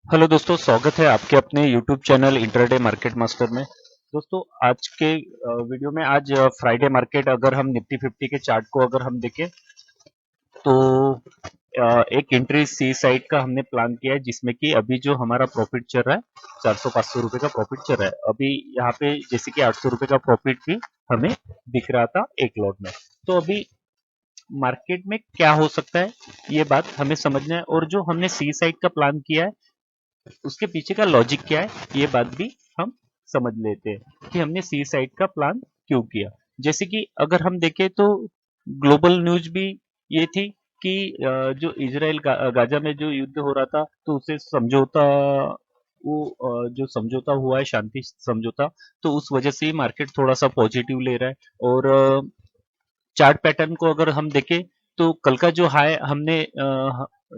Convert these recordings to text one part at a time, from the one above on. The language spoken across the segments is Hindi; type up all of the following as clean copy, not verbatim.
हेलो दोस्तों, स्वागत है आपके अपने YouTube channel intraday market master में। दोस्तों आज के वीडियो में आज फ्राइडे मार्केट अगर हम निफ्टी 50 के चार्ट को अगर हम देखें तो एक एंट्री सी साइड का हमने प्लान किया है, जिसमें कि अभी जो हमारा प्रॉफिट चल रहा है 400-500 रुपए का प्रॉफिट चल रहा है। अभी यहाँ पे जैसे कि 800 रुपए का प्रॉफिट भी हमें दिख रहा था एक लॉट में। तो अभी मार्केट में क्या हो सकता है ये बात हमें समझना है, और जो हमने सी साइड का प्लान किया है उसके पीछे का लॉजिक क्या है ये बात भी हम समझ लेते हैं कि हमने सी साइड का प्लान क्यों किया। जैसे कि अगर हम देखें तो ग्लोबल न्यूज भी ये थी कि जो इजराइल गाजा में जो युद्ध हो रहा था तो उसे समझौता, वो जो समझौता हुआ है शांति समझौता, तो उस वजह से ही मार्केट थोड़ा सा पॉजिटिव ले रहा है। और चार्ट पैटर्न को अगर हम देखें तो कल का जो हाई हमने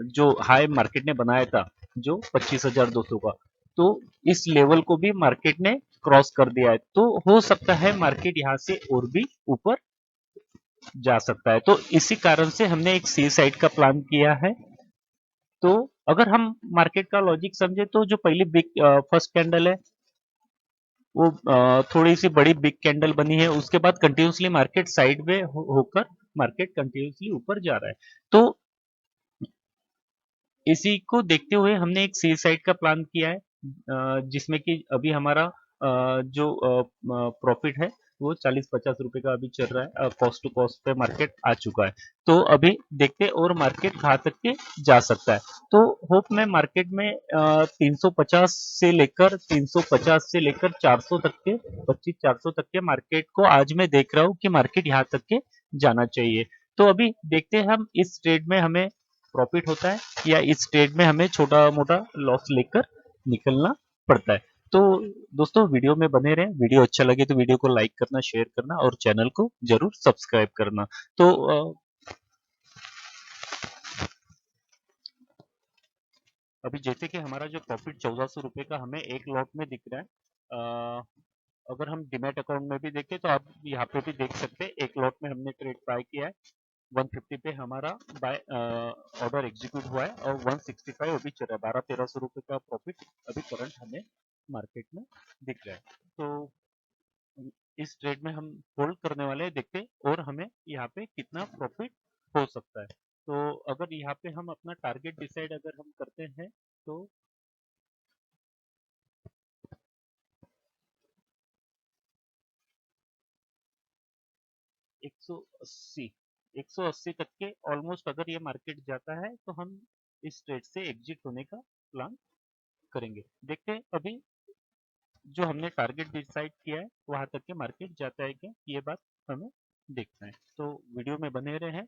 जो हाई मार्केट ने बनाया था जो 25,200 का, तो इस लेवल को भी मार्केट ने क्रॉस कर दिया है। तो हो सकता है मार्केट यहाँ से और भी ऊपर जा सकता है। तो इसी कारण से हमने एक सी साइड का प्लान किया है। तो अगर हम मार्केट का लॉजिक समझे तो जो पहली बिग फर्स्ट कैंडल है वो थोड़ी सी बड़ी बिग कैंडल बनी है, उसके बाद कंटिन्यूसली मार्केट साइड में होकर मार्केट कंटिन्यूसली ऊपर जा रहा है। तो इसी को देखते हुए हमने एक सी साइड का प्लान किया है, जिसमें कि अभी हमारा जो प्रॉफिट है वो 40-50 रुपए का अभी चल रहा है। कॉस्ट टू कॉस्ट पे मार्केट आ चुका है। तो अभी देखते और मार्केट कहाँ तक के जा सकता है। तो होप में मार्केट में 350 से लेकर 400 तक के 25-400 तक के मार्केट को आज मैं देख रहा हूँ कि मार्केट यहाँ तक के जाना चाहिए। तो अभी देखते हैं हम इस ट्रेड में हमें प्रॉफिट होता है या इस ट्रेड में हमें छोटा मोटा लॉस लेकर निकलना पड़ता है। तो दोस्तों वीडियो में बने रहें। वीडियो अच्छा लगे तो वीडियो को लाइक करना, शेयर करना और चैनल को जरूर सब्सक्राइब करना। तो अभी जैसे कि हमारा जो प्रॉफिट 1400 रुपए का हमें एक लॉट में दिख रहा है, अगर हम डिमेट अकाउंट में भी देखें तो आप यहाँ पे भी देख सकते हैं एक लॉट में हमने ट्रेड बाय किया है। 150 पे हमारा बाय ऑर्डर एग्जीक्यूट हुआ है और 165 अभी चल रहा है। 1200-1300 रुपए का प्रॉफिट अभी करंट हमें मार्केट में दिख रहा है। तो इस ट्रेड में हम होल्ड करने वाले हैं, देखते हैं और हमें यहाँ पे कितना प्रॉफिट हो सकता है। तो अगर यहाँ पे हम अपना टारगेट डिसाइड अगर हम करते हैं तो 180 180 तक के ऑलमोस्ट अगर ये मार्केट जाता है तो हम इस ट्रेड से एग्जिट होने का प्लान करेंगे। देखते हैं अभी जो हमने टारगेट डिसाइड किया है वहां तक के मार्केट जाता है क्या, ये बात हमें देखना है। तो वीडियो में बने रहे हैं।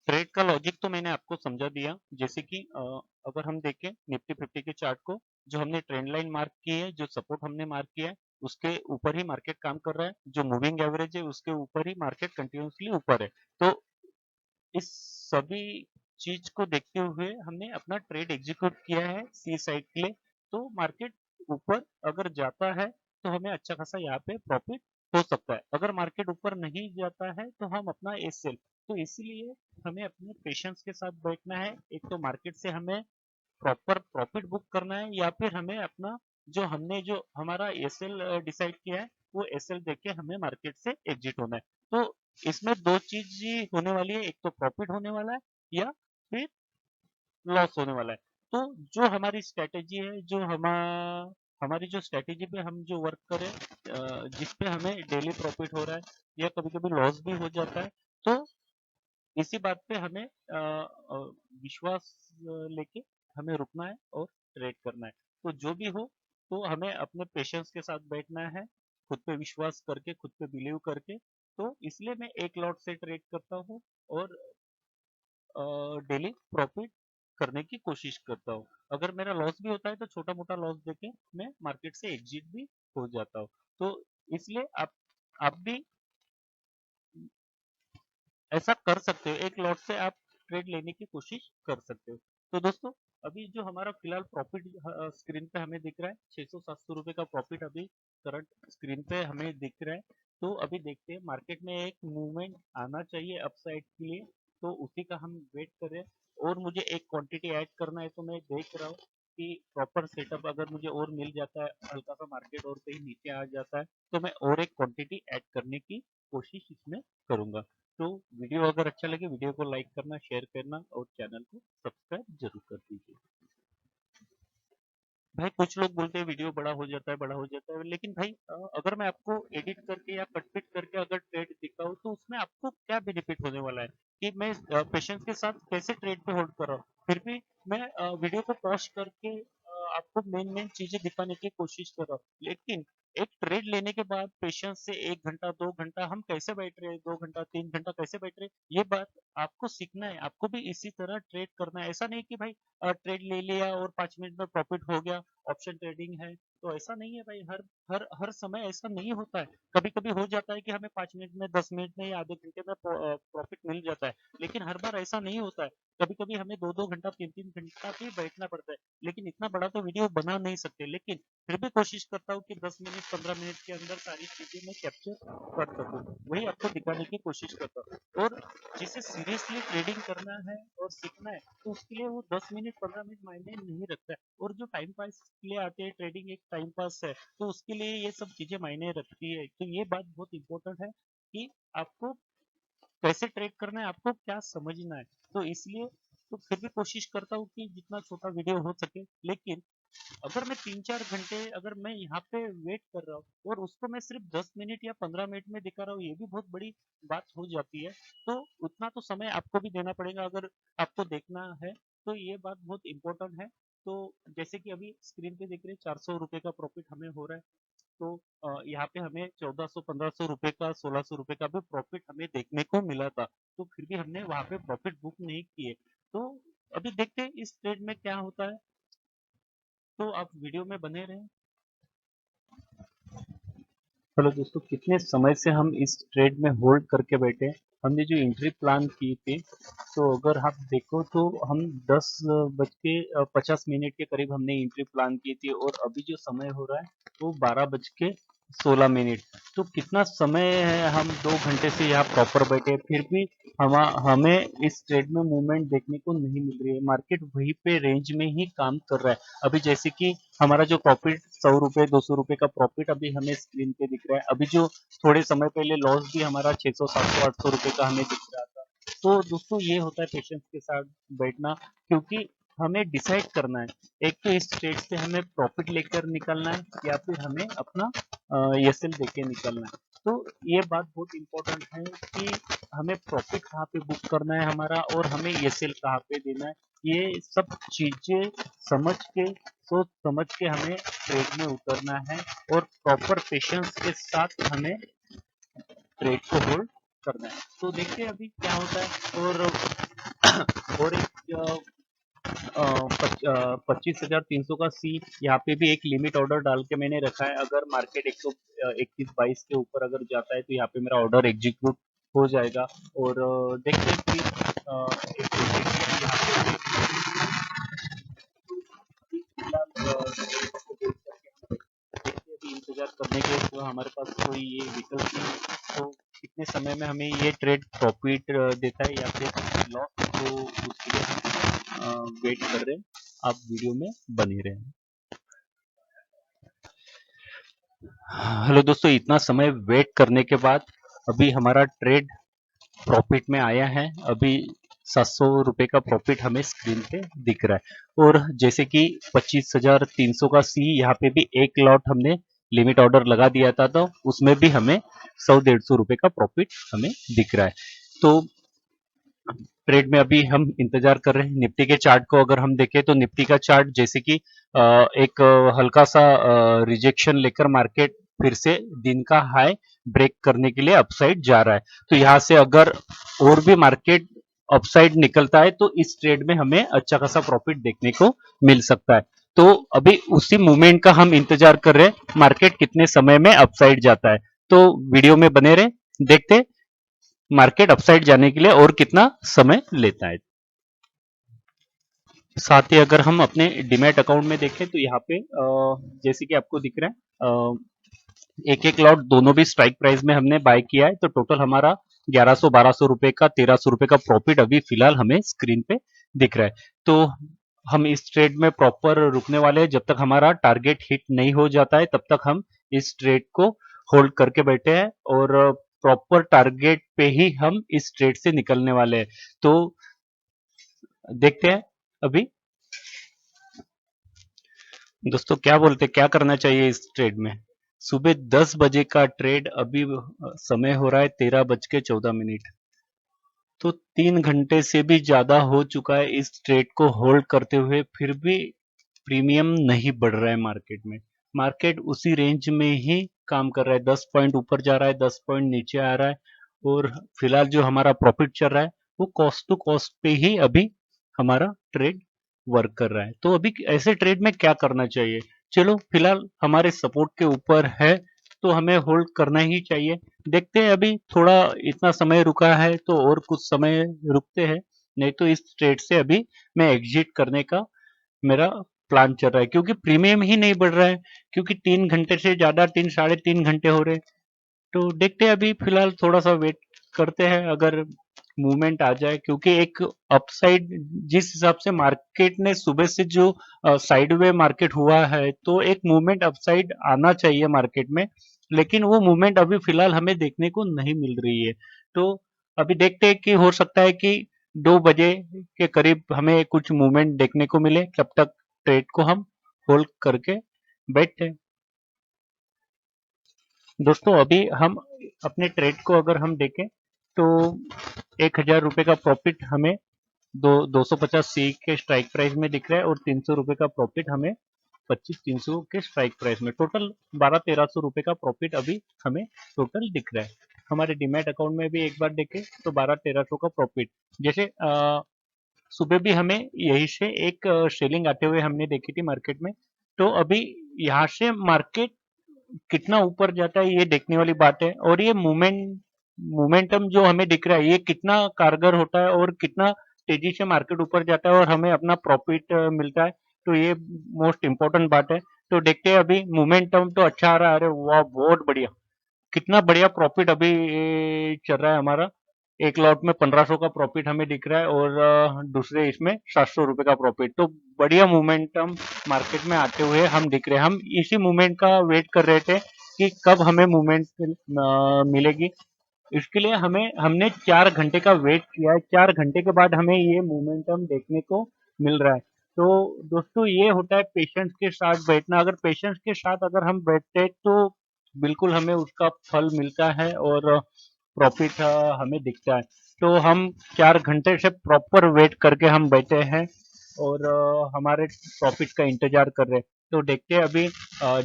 ट्रेड का लॉजिक तो मैंने आपको समझा दिया। जैसे कि अगर हम देखें निफ्टी 50 के चार्ट को, जो हमने ट्रेंड लाइन मार्क की है, जो सपोर्ट हमने मार्क किया है उसके ऊपर ही मार्केट काम कर रहा है। जो मूविंग एवरेज है उसके ऊपर ही मार्केट कंटिन्यूसली ऊपर है। तो इस सभी चीज को देखते हुए हमने अपना ट्रेड एग्जीक्यूट किया है सी साइड के लिए। तो मार्केट ऊपर अगर जाता है तो हमें अच्छा खासा यहाँ पे प्रॉफिट हो सकता है। अगर मार्केट ऊपर नहीं जाता है तो हम अपना एस सेल। तो इसीलिए हमें अपने पेशेंस के साथ बैठना है। एक तो मार्केट से हमें प्रॉपर प्रॉफिट बुक करना है या फिर हमें अपना जो हमने जो हमारा एसएल डिसाइड किया है वो एसएल देख के हमें मार्केट से एग्जिट होना है। तो इसमें दो चीज ही होने वाली है, एक तो प्रॉफिट होने वाला है या फिर लॉस होने वाला है। तो जो हमारी स्ट्रेटेजी है, जो हमारी जो स्ट्रेटेजी पे हम जो वर्क करें, जिस पे हमें डेली प्रॉफिट हो रहा है या कभी कभी लॉस भी हो जाता है, तो इसी बात पे हमें विश्वास लेके हमें रुकना है और ट्रेड करना है। तो जो भी हो, तो हमें अपने पेशेंस के साथ बैठना है, खुद पे विश्वास करके, खुद पे बिलीव करके। तो इसलिए मैं एक लॉट से ट्रेड करता हूँ और डेली प्रॉफिट करने की कोशिश करता हूँ। अगर मेरा लॉस भी होता है तो छोटा मोटा लॉस देके मैं मार्केट से एग्जिट भी हो जाता हूँ। तो इसलिए आप भी ऐसा कर सकते हो, एक लॉट से आप ट्रेड लेने की कोशिश कर सकते हो। तो दोस्तों अभी जो हमारा फिलहाल प्रॉफिट स्क्रीन पे हमें दिख रहा है 600-700 रुपए का प्रॉफिट अभी करंट स्क्रीन पे हमें दिख रहा है। तो अभी देखते हैं मार्केट में एक मूवमेंट आना चाहिए अपसाइड के लिए, तो उसी का हम वेट कर रहे हैं। और मुझे एक क्वांटिटी ऐड करना है, तो मैं देख रहा हूँ कि प्रॉपर सेटअप अगर मुझे और मिल जाता है, हल्का सा मार्केट और कहीं नीचे आ जाता है, तो मैं और एक क्वांटिटी ऐड करने की कोशिश इसमें करूंगा। तो वीडियो अगर अच्छा लगे, वीडियो को लाइक करना, शेयर करना और चैनल को सब्सक्राइब जरूर कर दीजिए। भाई कुछ लोग बोलते हैं वीडियो बड़ा हो जाता है, बड़ा हो जाता है, लेकिन भाई अगर मैं आपको एडिट करके या कट पिट करके अगर ट्रेड दिखाऊं, तो उसमें आपको क्या बेनिफिट होने वाला है कि मैं पेशेंस के साथ कैसे ट्रेड पे होल्ड कर रहा हूँ, फिर भी मैं वीडियो को पॉज करके आपको मेन मेन चीजें दिखाने की कोशिश कर रहा हूँ। लेकिन एक ट्रेड लेने के बाद पेशेंस से 1 घंटा 2 घंटा हम कैसे बैठ रहे हैं, 2 घंटा 3 घंटा कैसे बैठ रहे हैं, ये बात आपको सीखना है। आपको भी इसी तरह ट्रेड करना है। ऐसा नहीं कि भाई ट्रेड ले लिया और 5 मिनट में प्रॉफिट हो गया, ऑप्शन ट्रेडिंग है, तो ऐसा नहीं है भाई। हर हर हर समय ऐसा नहीं होता है। कभी कभी हो जाता है कि हमें 5 मिनट में, 10 मिनट में या आधे घंटे में प्रॉफिट मिल जाता है, लेकिन हर बार ऐसा नहीं होता है। कभी कभी हमें 2-2 घंटा 3-3 घंटा भी बैठना पड़ता है। लेकिन इतना बड़ा तो वीडियो बना नहीं सकते, लेकिन फिर भी कोशिश करता हूँ कि 10 मिनट 15 मिनट के अंदर सारी चीजें मैं कैप्चर कर सकूँ, वही आपको दिखाने की कोशिश करता हूँ। और जिसे सीरियसली ट्रेडिंग करना है और सीखना है, तो उसके लिए वो 10 मिनट 15 मिनट मायने नहीं रखता है। और जो टाइम पास के लिए आते हैं, ट्रेडिंग एक टाइम पास है, तो उसके लिए ये सब चीजें मायने रखती है। तो ये बात बहुत इंपॉर्टेंट है कि आपको कैसे ट्रेड करना है, आपको क्या समझना है। तो इसलिए तो फिर भी कोशिश करता हूँ कि जितना छोटा वीडियो हो सके, लेकिन अगर मैं 3-4 घंटे अगर मैं यहाँ पे वेट कर रहा हूँ और उसको मैं सिर्फ 10 मिनट या 15 मिनट में दिखा रहा हूँ, ये भी बहुत बड़ी बात हो जाती है। तो उतना तो समय आपको भी देना पड़ेगा अगर आपको देखना है। तो ये बात बहुत इंपॉर्टेंट है। तो जैसे कि अभी स्क्रीन पे देख रहे हैं, 400 रुपये का प्रॉफिट हमें हो रहा है। तो यहाँ पे हमें 1400-1500 रुपये का, 1600 रुपये का भी प्रॉफिट हमें देखने को मिला था। तो फिर भी हमने वहाँ पे प्रॉफिट बुक नहीं किए। तो अभी देखते हैं इस ट्रेड में क्या होता है। तो आप वीडियो में बने रहें। हेलो दोस्तों, कितने समय से हम इस ट्रेड में होल्ड करके बैठे हैं। हमने जो एंट्री प्लान की थी, तो अगर आप देखो तो हम 10:50 के करीब हमने एंट्री प्लान की थी, और अभी जो समय हो रहा है वो 12:16। तो कितना समय है, हम 2 घंटे से यहाँ प्रॉपर बैठे, फिर भी हमें इस ट्रेड में मूवमेंट देखने को नहीं मिल रही है। मार्केट वहीं पे रेंज में ही काम कर रहा है। अभी जैसे कि हमारा जो प्रॉफिट 100 रुपये 200 रुपये का प्रॉफिट अभी हमें स्क्रीन पे दिख रहा है। अभी जो थोड़े समय पहले लॉस भी हमारा 600 700 800 रुपये का हमें दिख रहा था। तो दोस्तों ये होता है पेशेंस के साथ बैठना, क्योंकि हमें डिसाइड करना है, एक तो इस ट्रेड से हमें प्रॉफिट लेकर निकलना है या फिर हमें अपना एसएल देके निकलना है। तो ये बात बहुत इंपॉर्टेंट है कि हमें प्रॉफिट कहाँ पे बुक करना है हमारा, और हमें एसएल कहाँ पे देना है। ये सब चीजें समझ के, सोच समझ के हमें ट्रेड में उतरना है, और प्रॉपर पेशेंस के साथ हमें ट्रेड को होल्ड करना है। तो देखते हैं अभी क्या होता है। और एक 25,300 का सी, यहाँ पे भी एक लिमिट ऑर्डर डाल के मैंने रखा है। अगर मार्केट 121-22 के ऊपर अगर जाता है, तो यहाँ पे मेरा ऑर्डर एग्जीक्यूट हो जाएगा। और देखते हैं कि इंतजार करने के, तो हमारे पास कोई ये विकल्प नहीं है। तो कितने समय में हमें ये ट्रेड प्रॉफिट देता है या फिर लॉस, तो उसके लिए हम वेट कर रहे हैं। आप वीडियो में बने रहें। हेलो दोस्तों, इतना समय वेट करने के बाद अभी हमारा ट्रेड प्रॉफिट में आया है। अभी 700 रुपये का प्रॉफिट हमें स्क्रीन पे दिख रहा है। और जैसे कि 25,300 का सी, यहाँ पे भी एक लॉट हमने लिमिट ऑर्डर लगा दिया था, तो उसमें भी हमें 100-150 रुपये का प्रॉफिट हमें दिख रहा है। तो ट्रेड में अभी हम इंतजार कर रहे हैं निफ्टी के चार्ट को। अगर हम देखें तो निफ्टी का चार्ट जैसे कि एक हल्का सा रिजेक्शन लेकर मार्केट फिर से दिन का हाई ब्रेक करने के लिए अपसाइड जा रहा है। तो यहाँ से अगर और भी मार्केट अपसाइड निकलता है, तो इस ट्रेड में हमें अच्छा खासा प्रॉफिट देखने को मिल सकता है। तो अभी उसी मूवमेंट का हम इंतजार कर रहे हैं, मार्केट कितने समय में अपसाइड जाता है। तो वीडियो में बने रहे, देखते मार्केट अपसाइड जाने के लिए और कितना समय लेता है। साथ ही अगर हम अपने डीमैट अकाउंट में देखें, तो यहाँ पे जैसे कि आपको दिख रहा है, एक एक लॉट दोनों भी स्ट्राइक प्राइस में हमने बाय किया है। तो टोटल हमारा 1100-1200 रुपए का, 1300 रुपए का प्रॉफिट अभी फिलहाल हमें स्क्रीन पे दिख रहा है। तो हम इस ट्रेड में प्रॉपर रुकने वाले हैं, जब तक हमारा टारगेट हिट नहीं हो जाता है तब तक हम इस ट्रेड को होल्ड करके बैठे हैं और प्रॉपर टारगेट पे ही हम इस ट्रेड से निकलने वाले हैं। तो देखते हैं अभी दोस्तों क्या बोलते, क्या करना चाहिए इस ट्रेड में। सुबह 10 बजे का ट्रेड, अभी समय हो रहा है 13:14। तो 3 घंटे से भी ज्यादा हो चुका है इस ट्रेड को होल्ड करते हुए, फिर भी प्रीमियम नहीं बढ़ रहा है मार्केट में। मार्केट उसी रेंज में ही काम कर रहा है, 10 पॉइंट ऊपर जा रहा है, 10 पॉइंट नीचे आ रहा है। और फिलहाल जो हमारा प्रॉफिट चल रहा है वो कॉस्ट टू कॉस्ट पे ही अभी हमारा ट्रेड वर्क कर रहा है। तो अभी ऐसे ट्रेड में क्या करना चाहिए। चलो फिलहाल हमारे सपोर्ट के ऊपर है तो हमें होल्ड करना ही चाहिए। देखते हैं अभी थोड़ा इतना समय रुका है तो और कुछ समय रुकते हैं, नहीं तो इस ट्रेड से अभी मैं एग्जिट करने का मेरा प्लान चल रहा है, क्योंकि प्रीमियम ही नहीं बढ़ रहा है। क्योंकि 3 घंटे से ज्यादा, 3 साढ़े 3 घंटे हो रहे हैं। तो देखते हैं अभी फिलहाल थोड़ा सा वेट करते हैं, अगर मूवमेंट आ जाए, क्योंकि एक अपसाइड जिस हिसाब से मार्केट ने सुबह से जो साइडवे मार्केट हुआ है, तो एक मूवमेंट अपसाइड आना चाहिए मार्केट में। लेकिन वो मूवमेंट अभी फिलहाल हमें देखने को नहीं मिल रही है। तो अभी देखते हैं कि हो सकता है कि 2 बजे के करीब हमें कुछ मूवमेंट देखने को मिले, तब तक ट्रेड को हम होल्ड करके बैठते हैं। दोस्तों अभी हम अपने ट्रेड को अगर हम देखें तो 1,000 रुपए का प्रॉफिट हमें 250 सी के स्ट्राइक प्राइस में दिख रहा है, और 300 रुपए का प्रॉफिट हमें 25-300 के स्ट्राइक प्राइस में, टोटल 1200-1300 रुपए का प्रॉफिट अभी हमें टोटल दिख रहा है। हमारे डीमैट अकाउंट में भी एक बार देखें तो 1200-1300 का प्रॉफिट, जैसे सुबह भी हमें यही से एक सेलिंग आते हुए हमने देखी थी मार्केट में। तो अभी यहाँ से मार्केट कितना ऊपर जाता है ये देखने वाली बात है, और ये मोमेंटम जो हमें दिख रहा है ये कितना कारगर होता है और कितना तेजी से मार्केट ऊपर जाता है और हमें अपना प्रॉफिट मिलता है। तो ये मोस्ट इंपॉर्टेंट बात है। तो देखते हैं अभी मोमेंटम तो अच्छा आ रहा है, अरे वाह बहुत बढ़िया, कितना बढ़िया प्रॉफिट अभी चल रहा है हमारा। एक लॉट में 1500 का प्रॉफिट हमें दिख रहा है, और दूसरे इसमें 700 रुपए का प्रॉफिट। तो बढ़िया मोमेंटम मार्केट में आते हुए हम दिख रहे हैं। हम इसी मूवमेंट का वेट कर रहे थे कि कब हमें मूवमेंट मिलेगी। इसके लिए हमें हमने 4 घंटे का वेट किया है, 4 घंटे के बाद हमें ये मोमेंटम देखने को मिल रहा है। तो दोस्तों ये होता है पेशेंस के साथ बैठना। अगर पेशेंस के साथ अगर हम बैठते हैं तो बिल्कुल हमें उसका फल मिलता है और प्रॉफिट हमें दिखता है। तो हम 4 घंटे से प्रॉपर वेट करके हम बैठे हैं और हमारे प्रॉफिट का इंतजार कर रहे हैं। तो देखते हैं अभी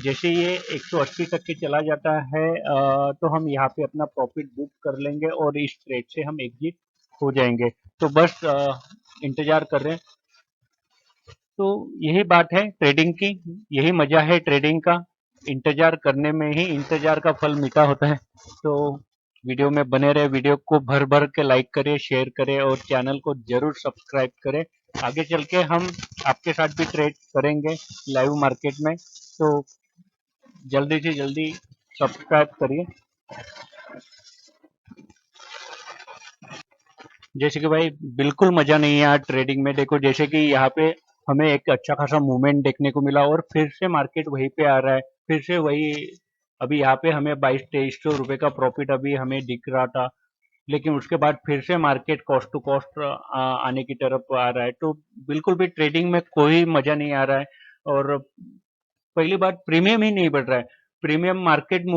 जैसे ये 180 तक के चला जाता है तो हम यहाँ पे अपना प्रॉफिट बुक कर लेंगे और इस ट्रेड से हम एग्जिट हो जाएंगे। तो बस इंतजार कर रहे हैं। तो यही बात है ट्रेडिंग की, यही मजा है ट्रेडिंग का, इंतजार करने में ही इंतजार का फल मीठा होता है। तो वीडियो में बने रहे, वीडियो को भर भर के लाइक करें, शेयर करें और चैनल को जरूर सब्सक्राइब करें। आगे चल के हम आपके साथ भी ट्रेड करेंगे लाइव मार्केट में। तो जल्दी से जल्दी सब्सक्राइब करिए। जैसे कि भाई बिल्कुल मजा नहीं है आज ट्रेडिंग में। देखो जैसे कि यहाँ पे हमें एक अच्छा खासा मूवमेंट देखने को मिला और फिर से मार्केट वहीं पे आ रहा है, फिर से वही। अभी यहाँ पे हमें 2200-2300 रुपए का प्रॉफिट अभी हमें दिख रहा था, लेकिन उसके बाद फिर से मार्केट कॉस्ट टू कॉस्ट आने की तरफ आ रहा है। तो बिल्कुल भी ट्रेडिंग में कोई मजा नहीं आ रहा है। और पहली बात, प्रीमियम ही नहीं बढ़ रहा है। प्रीमियम मार्केट भी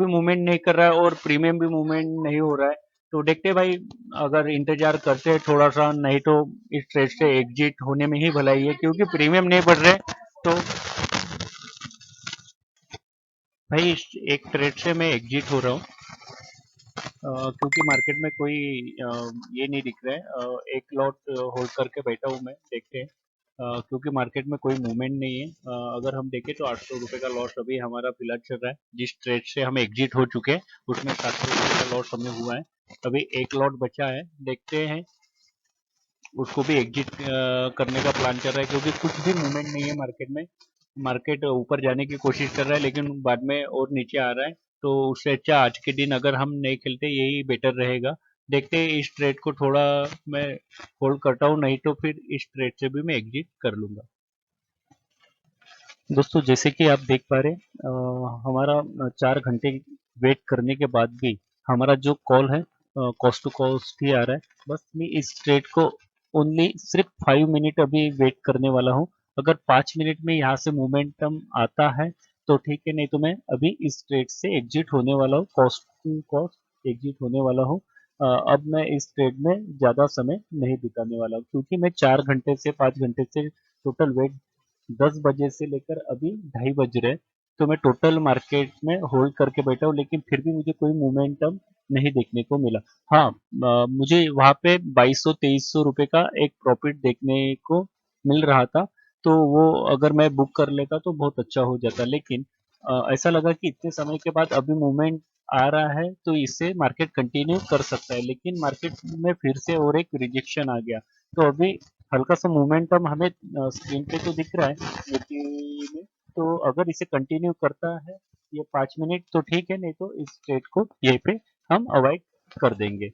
मूवमेंट नहीं कर रहा है और प्रीमियम भी मूवमेंट नहीं हो रहा है। तो देखते हैं भाई, अगर इंतजार करते हैं थोड़ा सा, नहीं तो इस ट्रेड से एग्जिट होने में ही भलाई है, क्योंकि प्रीमियम नहीं बढ़ रहे। तो भाई इस एक ट्रेड से मैं एग्जिट हो रहा हूँ, क्योंकि मार्केट में कोई ये नहीं दिख रहा है। एक लॉट होल्ड करके बैठा हूँ मैं, देखते हैं। क्योंकि मार्केट में कोई मूवमेंट नहीं है। अगर हम देखें तो 800 रुपए का लॉस अभी हमारा फिलहाल चल रहा है। जिस ट्रेड से हम एग्जिट हो चुके हैं उसमें 700 रुपए का लॉस हमें हुआ है। अभी एक लॉट बचा है, देखते हैं उसको भी एग्जिट करने का प्लान चल रहा है, क्योंकि कुछ भी मूवमेंट नहीं है मार्केट में। मार्केट ऊपर जाने की कोशिश कर रहा है लेकिन बाद में और नीचे आ रहा है। तो उससे अच्छा आज के दिन अगर हम नहीं खेलते यही बेटर रहेगा। देखते हैं इस ट्रेड को थोड़ा मैं होल्ड करता हूँ, नहीं तो फिर इस ट्रेड से भी मैं एग्जिट कर लूंगा। दोस्तों जैसे कि आप देख पा रहे हैं, हमारा 4 घंटे वेट करने के बाद भी हमारा जो कॉल है कॉस्ट टू कॉस्ट ही आ रहा है। बस मैं इस ट्रेड को ओनली सिर्फ 5 मिनट अभी वेट करने वाला हूँ। अगर 5 मिनट में यहाँ से मोमेंटम आता है तो ठीक है, नहीं तो मैं अभी इस ट्रेड से एग्जिट होने वाला हूँ, कॉस्ट टू कॉस्ट एग्जिट होने वाला हूँ। अब मैं इस ट्रेड में ज़्यादा समय नहीं बिताने वाला हूँ, क्योंकि मैं 4 घंटे से 5 घंटे से टोटल वेट 10 बजे से लेकर अभी 2:30 बज रहे हैं, तो मैं टोटल मार्केट में होल्ड करके बैठा हूँ, लेकिन फिर भी मुझे कोई मोमेंटम नहीं देखने को मिला। हाँ, मुझे वहाँ पे 2200-2300 रुपए का एक प्रॉफिट देखने को मिल रहा था, तो वो अगर मैं बुक कर लेता तो बहुत अच्छा हो जाता, लेकिन ऐसा लगा कि इतने समय के बाद अभी मूवमेंट आ रहा है तो इससे मार्केट कंटिन्यू कर सकता है, लेकिन मार्केट में फिर से और एक रिजेक्शन आ गया। तो अभी हल्का सा मोमेंटम हमें स्क्रीन पे तो दिख रहा है निफ्टी में, तो अगर इसे कंटिन्यू करता है ये 5 मिनट तो ठीक है, नहीं तो इस ट्रेड को यहीं पे हम अवॉइड कर देंगे।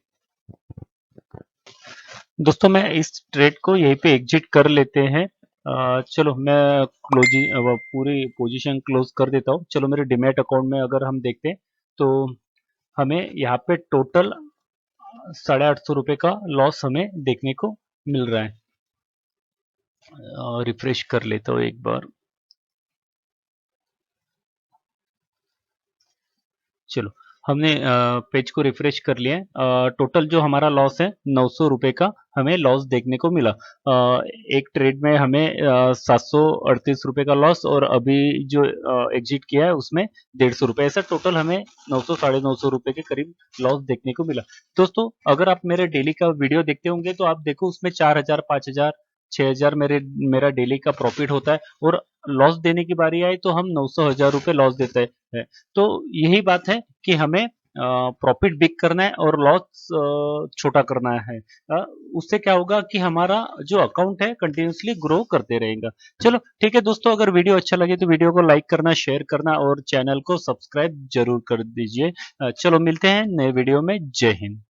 दोस्तों मैं इस ट्रेड को यहीं पे एग्जिट कर लेते हैं। चलो मैं क्लोजिंग पूरी पोजीशन क्लोज कर देता हूँ। चलो मेरे डिमेट अकाउंट में अगर हम देखते हैं तो हमें यहाँ पे टोटल 850 रुपये का लॉस हमें देखने को मिल रहा है। रिफ्रेश कर लेता हूँ एक बार। चलो हमने पेज को रिफ्रेश कर लिया है। टोटल जो हमारा लॉस है 900 रुपये का हमें लॉस देखने को मिला। एक ट्रेड में हमें 738 रुपये का लॉस, और अभी जो एग्जिट किया है उसमें 150 रुपये, ऐसा टोटल हमें 900 950 रुपये के करीब लॉस देखने को मिला। दोस्तों अगर आप मेरे डेली का वीडियो देखते होंगे तो आप देखो उसमें 4000 5000 6000 मेरा डेली का प्रॉफिट होता है, और लॉस देने की बारी आई तो हम 900 1000 रुपये लॉस देते हैं। तो यही बात है कि हमें प्रॉफिट बिग करना है और लॉस छोटा करना है। उससे क्या होगा कि हमारा जो अकाउंट है कंटिन्यूसली ग्रो करते रहेगा। चलो ठीक है दोस्तों, अगर वीडियो अच्छा लगे तो वीडियो को लाइक करना, शेयर करना और चैनल को सब्सक्राइब जरूर कर दीजिए। चलो मिलते हैं नए वीडियो में। जय हिंद।